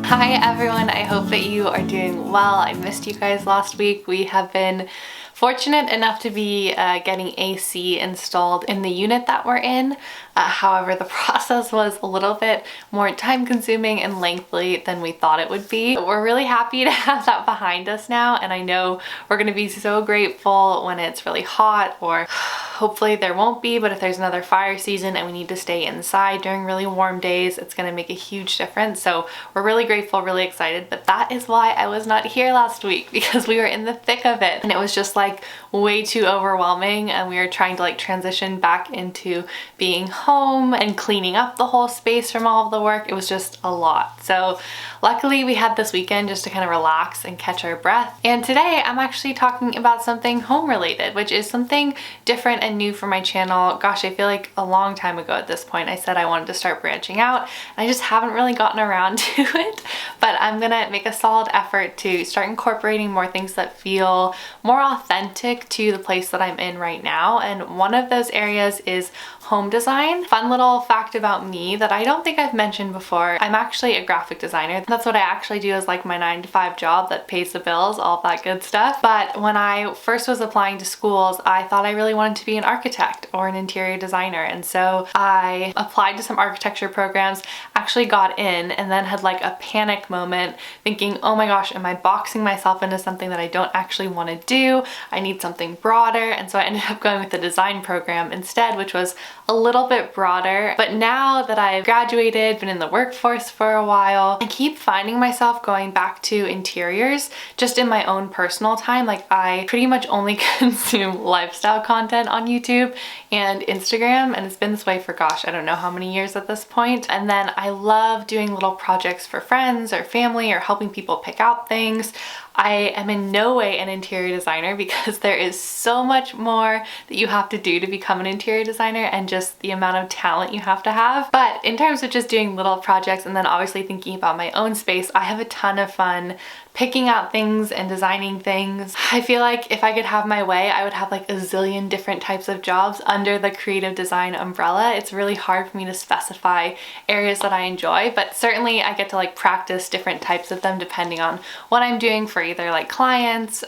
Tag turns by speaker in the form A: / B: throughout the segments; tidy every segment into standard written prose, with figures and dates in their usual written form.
A: Hi everyone, I hope that you are doing well. I missed you guys last week. We have been fortunate enough to be getting AC installed in the unit that we're in. However, the process was a little bit more time consuming and lengthy than we thought it would be. But we're really happy to have that behind us now, and I know we're going to be so grateful when it's really hot, or hopefully there won't be, but if there's another fire season and we need to stay inside during really warm days, it's going to make a huge difference. So we're really grateful, really excited, but that is why I was not here last week, because we were in the thick of it and it was just like way too overwhelming, and we were trying to like transition back into being home and cleaning up the whole space from all of the work. It was just a lot. So luckily we had this weekend just to kind of relax and catch our breath. And today I'm actually talking about something home related, which is something different and new for my channel. Gosh, I feel like a long time ago at this point I said I wanted to start branching out, and I just haven't really gotten around to it. But I'm gonna make a solid effort to start incorporating more things that feel more authentic to the place that I'm in right now. And one of those areas is home design. Fun little fact about me that I don't think I've mentioned before. I'm actually a graphic designer. That's what I actually do, is like my 9-to-5 job that pays the bills, all of that good stuff. But when I first was applying to schools, I thought I really wanted to be an architect or an interior designer. And so I applied to some architecture programs, actually got in, and then had like a panic moment thinking, oh my gosh, am I boxing myself into something that I don't actually want to do? I need something broader. And so I ended up going with the design program instead, which was a little bit broader. But now that I've graduated, been in the workforce for a while, I keep finding myself going back to interiors just in my own personal time. Like, I pretty much only consume lifestyle content on YouTube and Instagram, and it's been this way for, gosh, I don't know how many years at this point. And then I love doing little projects for friends or family, or helping people pick out things. I am in no way an interior designer, because there is so much more that you have to do to become an interior designer, and just the amount of talent you have to have. But in terms of just doing little projects and then obviously thinking about my own space, I have a ton of fun picking out things and designing things. I feel like if I could have my way, I would have like a zillion different types of jobs under the creative design umbrella. It's really hard for me to specify areas that I enjoy, but certainly I get to like practice different types of them depending on what I'm doing for either like clients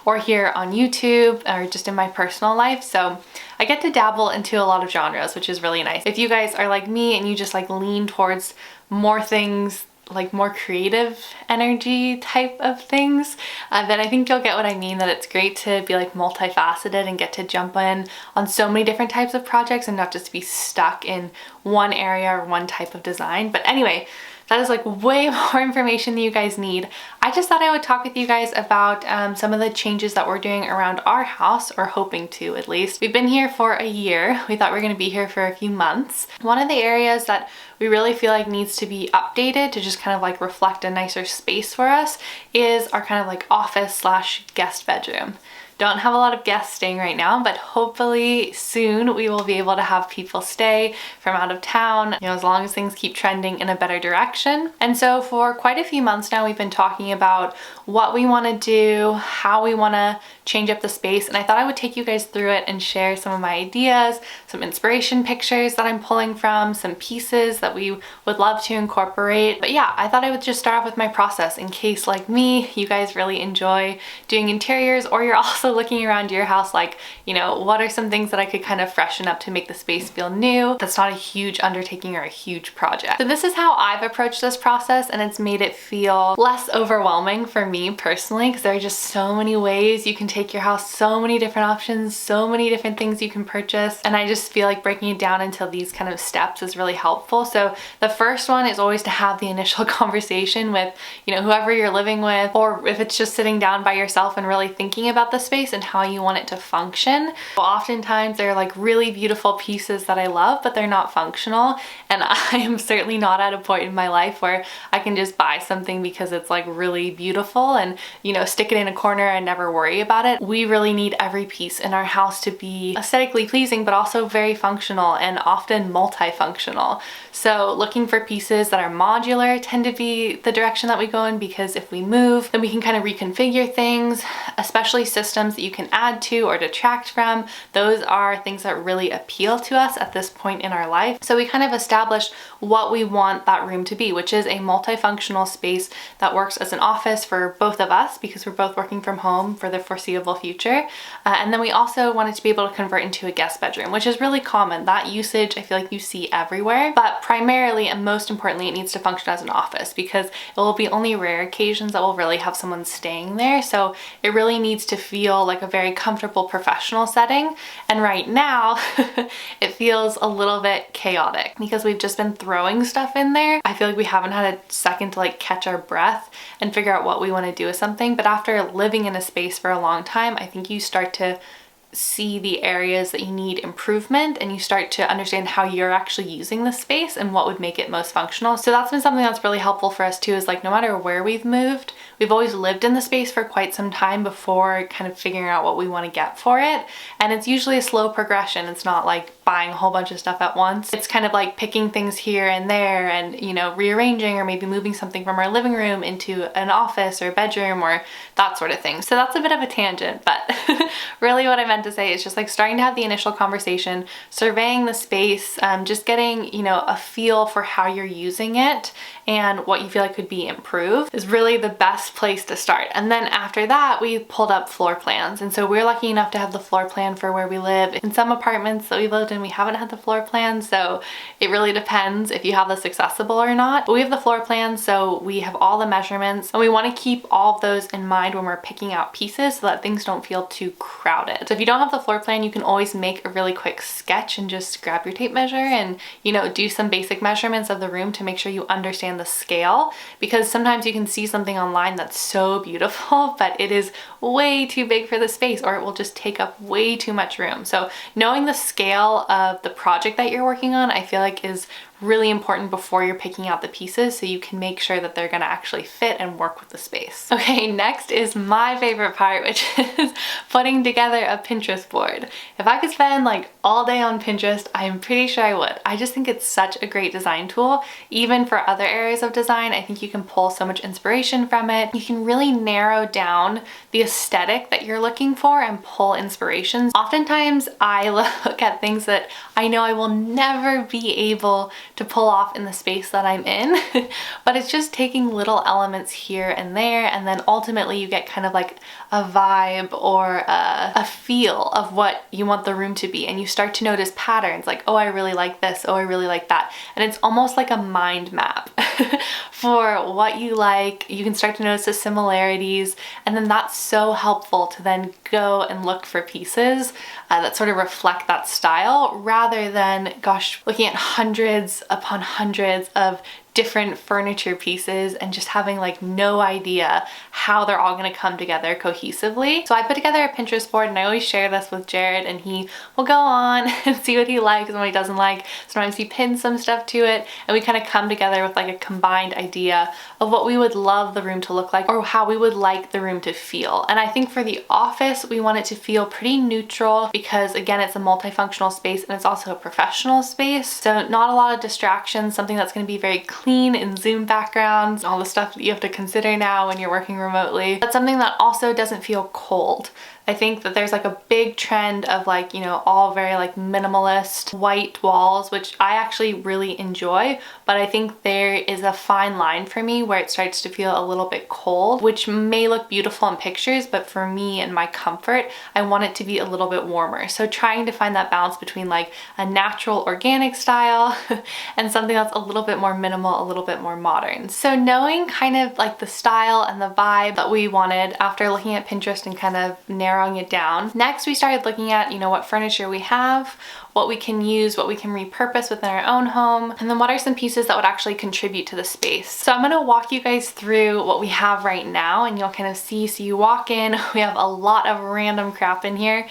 A: or here on YouTube, or just in my personal life. So I get to dabble into a lot of genres, which is really nice. If you guys are like me and you just like lean towards more things, like more creative energy type of things, then I think you'll get what I mean, that it's great to be like multifaceted and get to jump in on so many different types of projects and not just be stuck in one area or one type of design. But anyway, that is like way more information than you guys need. I just thought I would talk with you guys about some of the changes that we're doing around our house, or hoping to at least. We've been here for a year. We thought we were going to be here for a few months. One of the areas that we really feel like needs to be updated to just kind of like reflect a nicer space for us is our kind of like office slash guest bedroom. Don't have a lot of guests staying right now, but hopefully soon we will be able to have people stay from out of town, you know, as long as things keep trending in a better direction. And so for quite a few months now, we've been talking about what we want to do, how we want to change up the space, and I thought I would take you guys through it and share some of my ideas, some inspiration pictures that I'm pulling from, some pieces that we would love to incorporate. But yeah, I thought I would just start off with my process in case, like me, you guys really enjoy doing interiors, or you're also looking around your house like, you know, what are some things that I could kind of freshen up to make the space feel new? That's not a huge undertaking or a huge project. So this is how I've approached this process, and it's made it feel less overwhelming for me personally, because there are just so many ways you can take your house, so many different options, so many different things you can purchase, and I just feel like breaking it down into these kind of steps is really helpful. So the first one is always to have the initial conversation with, you know, whoever you're living with, or if it's just sitting down by yourself and really thinking about the space and how you want it to function. Oftentimes there are like really beautiful pieces that I love, but they're not functional, and I am certainly not at a point in my life where I can just buy something because it's like really beautiful and, you know, stick it in a corner and never worry about it. We really need every piece in our house to be aesthetically pleasing, but also very functional, and often multifunctional. So looking for pieces that are modular tend to be the direction that we go in, because if we move, then we can kind of reconfigure things, especially systems systems that you can add to or detract from. Those are things that really appeal to us at this point in our life. So we kind of established what we want that room to be, which is a multifunctional space that works as an office for both of us because we're both working from home for the foreseeable future. And then we also wanted to be able to convert into a guest bedroom, which is really common. That usage I feel like you see everywhere, but primarily and most importantly, it needs to function as an office because it will be only rare occasions that will really have someone staying there. So it really needs to feel like a very comfortable professional setting. And right now it feels a little bit chaotic because we've just been throwing stuff in there. I feel like we haven't had a second to like catch our breath and figure out what we want to do with something. But after living in a space for a long time, I think you start to see the areas that you need improvement and you start to understand how you're actually using the space and what would make it most functional. So that's been something that's really helpful for us too, is like no matter where we've moved, we've always lived in the space for quite some time before kind of figuring out what we want to get for it. And it's usually a slow progression. It's not like buying a whole bunch of stuff at once. It's kind of like picking things here and there and, you know, rearranging or maybe moving something from our living room into an office or bedroom or that sort of thing. So that's a bit of a tangent, but really what I meant to say is just like starting to have the initial conversation, surveying the space, just getting, you know, a feel for how you're using it and what you feel like could be improved is really the best place to start. And then after that, we pulled up floor plans. And so we're lucky enough to have the floor plan for where we live. In some apartments that we've lived in, we haven't had the floor plan. So it really depends if you have this accessible or not. But we have the floor plan, so we have all the measurements and we want to keep all of those in mind when we're picking out pieces so that things don't feel too crowded. So if you don't have the floor plan, you can always make a really quick sketch and just grab your tape measure and, you know, do some basic measurements of the room to make sure you understand the scale, because sometimes you can see something online that's so beautiful, but it is way too big for the space or it will just take up way too much room. So knowing the scale of the project that you're working on, I feel like is really important before you're picking out the pieces so you can make sure that they're gonna actually fit and work with the space. Okay, next is my favorite part, which is putting together a Pinterest board. If I could spend like all day on Pinterest, I'm pretty sure I would. I just think it's such a great design tool. Even for other areas of design, I think you can pull so much inspiration from it. You can really narrow down the aesthetic that you're looking for and pull inspirations. Oftentimes I look at things that I know I will never be able to pull off in the space that I'm in, but it's just taking little elements here and there, and then ultimately you get kind of like a vibe or a feel of what you want the room to be, and you start to notice patterns like, oh, I really like this, oh, I really like that, and it's almost like a mind map for what you like. You can start to notice the similarities, and then that's so helpful to then go and look for pieces that sort of reflect that style rather than, gosh, looking at hundreds upon hundreds of different furniture pieces and just having like no idea how they're all going to come together cohesively. So I put together a Pinterest board, and I always share this with Jared, and he will go on and see what he likes and what he doesn't like. Sometimes he pins some stuff to it, and we kind of come together with like a combined idea of what we would love the room to look like or how we would like the room to feel. And I think for the office, we want it to feel pretty neutral because again, it's a multifunctional space and it's also a professional space. So not a lot of distractions, something that's going to be very clean in Zoom backgrounds, all the stuff that you have to consider now when you're working remotely. But something that also doesn't feel cold. I think that there's like a big trend of like, you know, all very like minimalist white walls, which I actually really enjoy, but I think there is a fine line for me where it starts to feel a little bit cold, which may look beautiful in pictures, but for me and my comfort, I want it to be a little bit warmer. So trying to find that balance between like a natural organic style and something that's a little bit more minimal, a little bit more modern. So knowing kind of like the style and the vibe that we wanted after looking at Pinterest and kind of narrowing it down. Next, we started looking at, you know, what furniture we have, what we can use, what we can repurpose within our own home, and then what are some pieces that would actually contribute to the space. So I'm going to walk you guys through what we have right now, and you'll kind of see. So you walk in, we have a lot of random crap in here.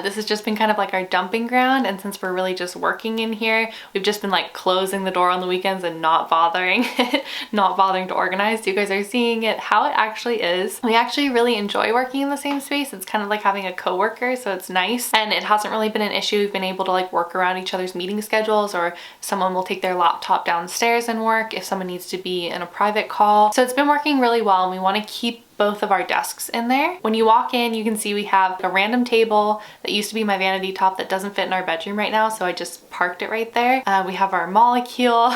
A: This has just been kind of like our dumping ground, and since we're really just working in here, we've just been like closing the door on the weekends and not bothering to organize. So you guys are seeing it how it actually is. We actually really enjoy working in the same space. It's kind of like having a coworker, so it's nice, and it hasn't really been an issue. We've been able to like work around each other's meeting schedules, or someone will take their laptop downstairs and work if someone needs to be in a private call. So it's been working really well, and we want to keep both of our desks in there. When you walk in, you can see we have a random table that used to be my vanity top that doesn't fit in our bedroom right now, so I just parked it right there. We have our molecule,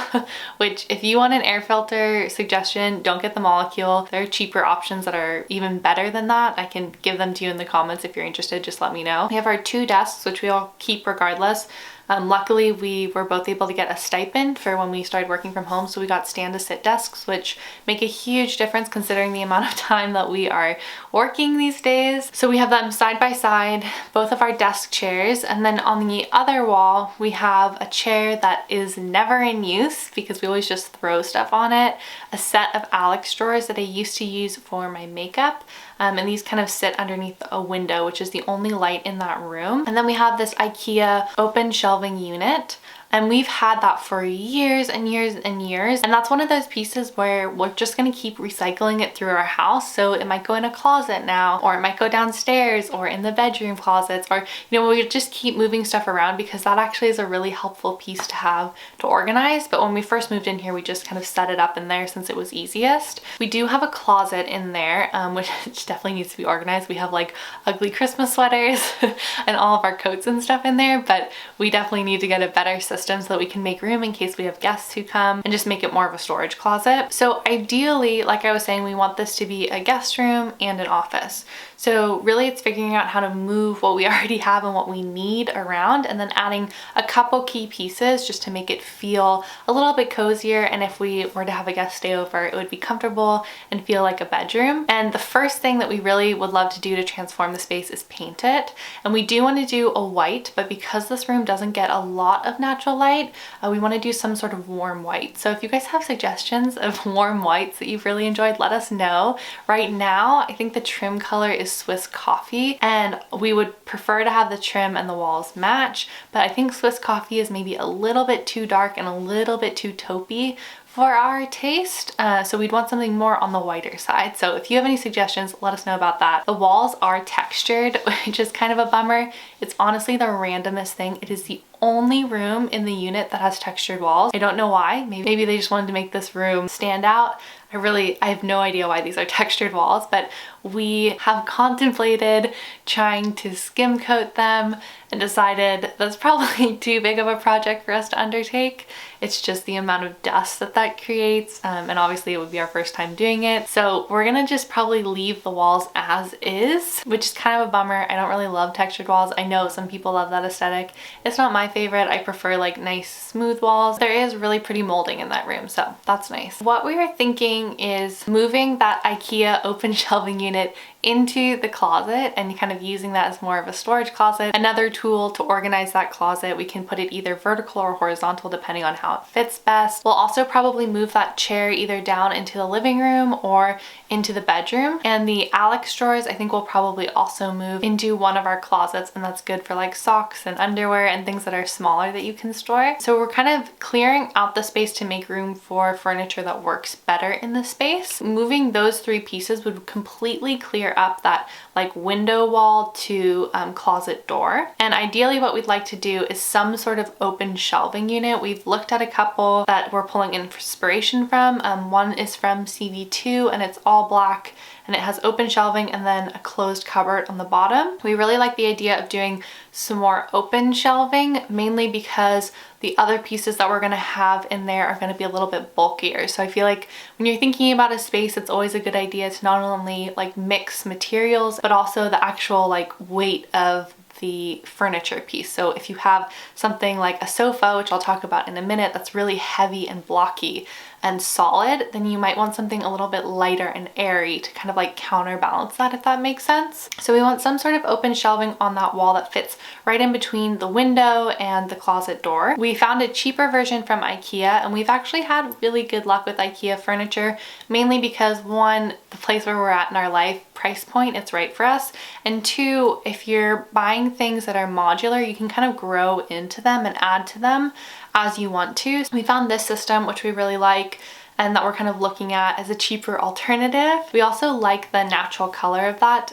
A: which if you want an air filter suggestion, don't get the molecule. There are cheaper options that are even better than that. I can give them to you in the comments if you're interested, just let me know. We have our 2 desks, which we all keep regardless. Luckily, we were both able to get a stipend for when we started working from home, so we got stand-to-sit desks, which make a huge difference considering the amount of time that we are working these days. So we have them side by side, both of our desk chairs, and then on the other wall, we have a chair that is never in use because we always just throw stuff on it, a set of Alex drawers that I used to use for my makeup. And these kind of sit underneath a window, which is the only light in that room. And then we have this IKEA open shelving unit. And we've had that for years and years and years. And that's one of those pieces where we're just gonna keep recycling it through our house. So it might go in a closet now, or it might go downstairs or in the bedroom closets, or, you know, we just keep moving stuff around because that actually is a really helpful piece to have to organize. But when we first moved in here, we just kind of set it up in there since it was easiest. We do have a closet in there, which definitely needs to be organized. We have like ugly Christmas sweaters and all of our coats and stuff in there, but we definitely need to get a better system so that we can make room in case we have guests who come and just make it more of a storage closet. So ideally, like I was saying, we want this to be a guest room and an office. So really it's figuring out how to move what we already have and what we need around, and then adding a couple key pieces just to make it feel a little bit cozier. And if we were to have a guest stay over, it would be comfortable and feel like a bedroom. And the first thing that we really would love to do to transform the space is paint it. And we do want to do a white, but because this room doesn't get a lot of natural light, we want to do some sort of warm white. So if you guys have suggestions of warm whites that you've really enjoyed, let us know. Right now, I think the trim color is Swiss Coffee, and we would prefer to have the trim and the walls match, but I think Swiss Coffee is maybe a little bit too dark and a little bit too taupey for our taste, so we'd want something more on the whiter side. So if you have any suggestions, let us know about that. The walls are textured, which is kind of a bummer. It's honestly the randomest thing. It is the only room in the unit that has textured walls. I don't know why. Maybe they just wanted to make this room stand out. I have no idea why these are textured walls, but we have contemplated trying to skim coat them and decided that's probably too big of a project for us to undertake. It's just the amount of dust that creates, and obviously it would be our first time doing it. So we're gonna just probably leave the walls as is, which is kind of a bummer. I don't really love textured walls. I know some people love that aesthetic. It's not my favorite. I prefer like nice smooth walls. There is really pretty molding in that room, so that's nice. What we were thinking is moving that IKEA open shelving unit into the closet and kind of using that as more of a storage closet. Another tool to organize that closet, we can put it either vertical or horizontal depending on how it fits best. We'll also probably move that chair either down into the living room or into the bedroom. And the Alex drawers I think we'll probably also move into one of our closets, and that's good for like socks and underwear and things that are smaller that you can store. So we're kind of clearing out the space to make room for furniture that works better in the space. Moving those 3 pieces would completely clear up that like window wall to closet door. And ideally what we'd like to do is some sort of open shelving unit. We've looked at a couple that we're pulling inspiration from. One is from CV2 and it's all black and it has open shelving and then a closed cupboard on the bottom. We really like the idea of doing some more open shelving, mainly because the other pieces that we're gonna have in there are gonna be a little bit bulkier. So I feel like when you're thinking about a space, it's always a good idea to not only like mix materials, but also the actual like weight of the furniture piece. So if you have something like a sofa, which I'll talk about in a minute, that's really heavy and blocky and solid, then you might want something a little bit lighter and airy to kind of like counterbalance that, if that makes sense. So we want some sort of open shelving on that wall that fits right in between the window and the closet door. We found a cheaper version from IKEA, and we've actually had really good luck with IKEA furniture, mainly because one, the place where we're at in our life, price point, it's right for us, and 2, if you're buying things that are modular, you can kind of grow into them and add to them as you want to. So we found this system, which we really like, and that we're kind of looking at as a cheaper alternative. We also like the natural color of that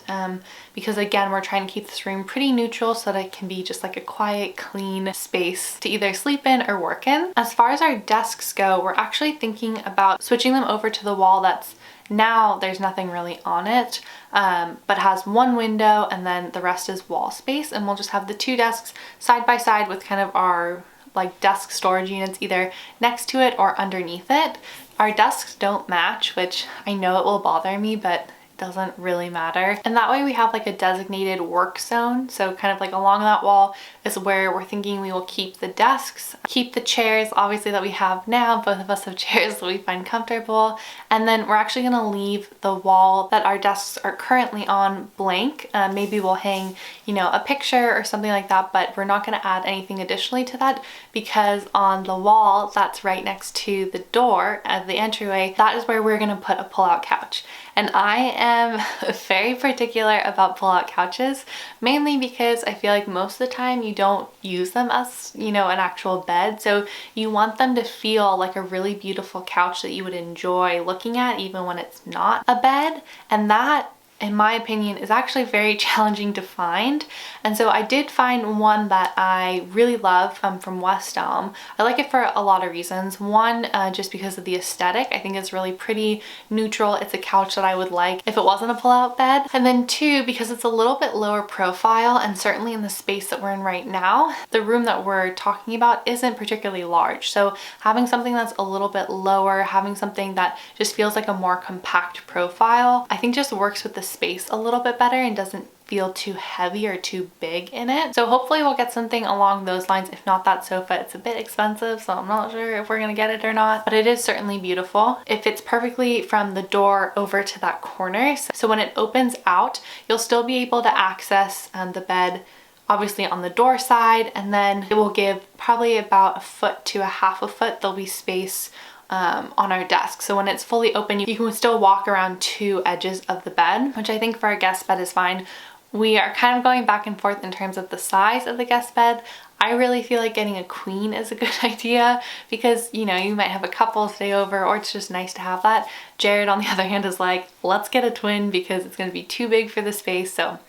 A: because again, we're trying to keep this room pretty neutral so that it can be just like a quiet, clean space to either sleep in or work in. As far as our desks go, we're actually thinking about switching them over to the wall that's now there's nothing really on it, but has one window and then the rest is wall space, and we'll just have the two desks side by side with kind of our like desk storage units either next to it or underneath it. Our desks don't match, which I know it will bother me, but doesn't really matter. And that way we have like a designated work zone. So kind of like along that wall is where we're thinking we will keep the desks, keep the chairs, obviously, that we have now. Both of us have chairs that we find comfortable. And then we're actually gonna leave the wall that our desks are currently on blank. Maybe we'll hang, you know, a picture or something like that, but we're not gonna add anything additionally to that because on the wall that's right next to the door at the entryway, that is where we're gonna put a pull-out couch. And I am very particular about pull-out couches, mainly because I feel like most of the time you don't use them as, you know, an actual bed. So you want them to feel like a really beautiful couch that you would enjoy looking at even when it's not a bed. And that, in my opinion, is actually very challenging to find. And so I did find one that I really love from West Elm. I like it for a lot of reasons. One, just because of the aesthetic. I think it's really pretty neutral. It's a couch that I would like if it wasn't a pull-out bed. And then two, because it's a little bit lower profile, and certainly in the space that we're in right now, the room that we're talking about isn't particularly large. So having something that's a little bit lower, having something that just feels like a more compact profile, I think just works with the space a little bit better and doesn't feel too heavy or too big in it. So hopefully we'll get something along those lines. If not that sofa, it's a bit expensive, so I'm not sure if we're gonna get it or not, but it is certainly beautiful. It fits perfectly from the door over to that corner. So when it opens out, you'll still be able to access the bed obviously on the door side, and then it will give probably about a foot to a half a foot. There'll be space on our desk. So when it's fully open, you can still walk around two edges of the bed, which I think for our guest bed is fine. We are kind of going back and forth in terms of the size of the guest bed. I really feel like getting a queen is a good idea because, you know, you might have a couple stay over, or it's just nice to have that. Jared, on the other hand, is like, let's get a twin because it's going to be too big for the space. So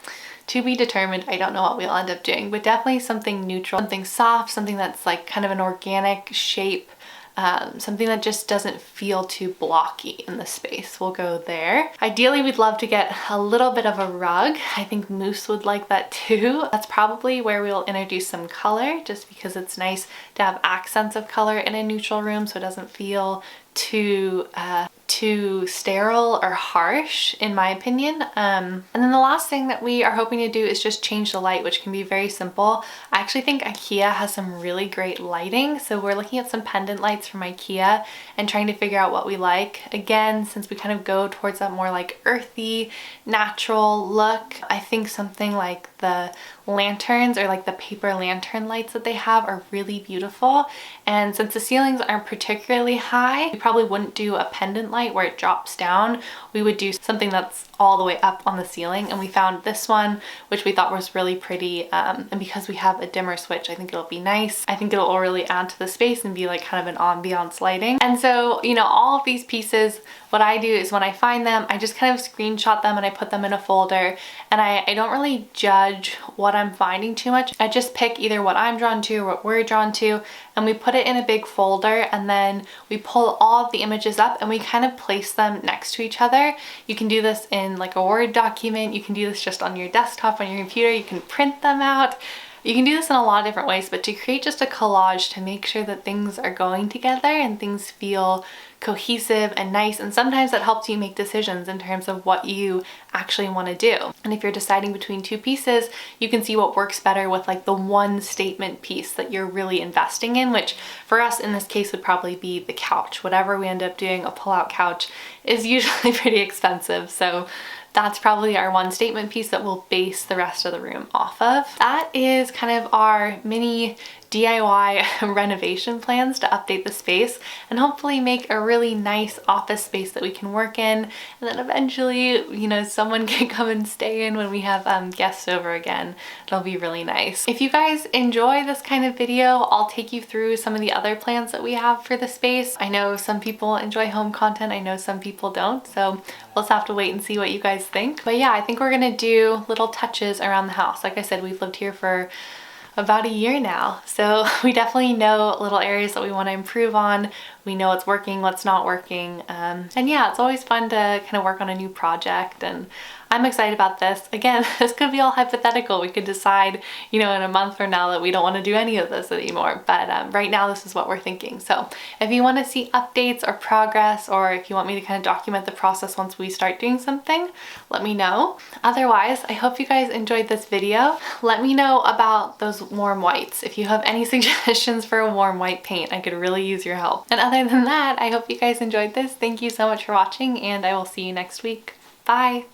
A: to be determined. I don't know what we'll end up doing, but definitely something neutral, something soft, something that's like kind of an organic shape. Something that just doesn't feel too blocky in the space. We'll go there. Ideally, we'd love to get a little bit of a rug. I think Moose would like that too. That's probably where we'll introduce some color, just because it's nice to have accents of color in a neutral room so it doesn't feel too sterile or harsh, in my opinion. And then the last thing that we are hoping to do is just change the light, which can be very simple. I actually think IKEA has some really great lighting, so we're looking at some pendant lights from IKEA and trying to figure out what we like. Again, since we kind of go towards that more like earthy, natural look, I think something like the lanterns or like the paper lantern lights that they have are really beautiful. And since the ceilings aren't particularly high, we probably wouldn't do a pendant light where it drops down. We would do something that's all the way up on the ceiling, and we found this one, which we thought was really pretty, and because we have a dimmer switch, I think it'll be nice. I think it'll really add to the space and be like kind of an ambiance lighting. And so, you know, all of these pieces, what I do is when I find them, I just kind of screenshot them and I put them in a folder, and I don't really judge what I'm finding too much. I just pick either what I'm drawn to or what we're drawn to, and we put it in a big folder, and then we pull all of the images up and we kind of place them next to each other. You can do this in like a Word document. You can do this just on your desktop, on your computer. You can print them out. You can do this in a lot of different ways, but to create just a collage to make sure that things are going together and things feel cohesive and nice, and sometimes that helps you make decisions in terms of what you actually want to do. And if you're deciding between two pieces, you can see what works better with like the one statement piece that you're really investing in, which for us in this case would probably be the couch. Whatever we end up doing, a pull-out couch is usually pretty expensive, so that's probably our one statement piece that we'll base the rest of the room off of. That is kind of our mini DIY renovation plans to update the space and hopefully make a really nice office space that we can work in, and then eventually, you know, someone can come and stay in when we have guests over again. It'll be really nice. If you guys enjoy this kind of video, I'll take you through some of the other plans that we have for the space. I know some people enjoy home content, I know some people don't, so we'll just have to wait and see what you guys think. But yeah, I think we're gonna do little touches around the house. Like I said, we've lived here for about a year now, so we definitely know little areas that we want to improve on. We know what's working, what's not working, and yeah, it's always fun to kind of work on a new project, and I'm excited about this. Again, this could be all hypothetical. We could decide, you know, in a month from now that we don't want to do any of this anymore, but right now this is what we're thinking. So if you want to see updates or progress, or if you want me to kind of document the process once we start doing something, let me know. Otherwise, I hope you guys enjoyed this video. Let me know about those warm whites. If you have any suggestions for a warm white paint, I could really use your help. And other than that, I hope you guys enjoyed this. Thank you so much for watching, and I will see you next week. Bye!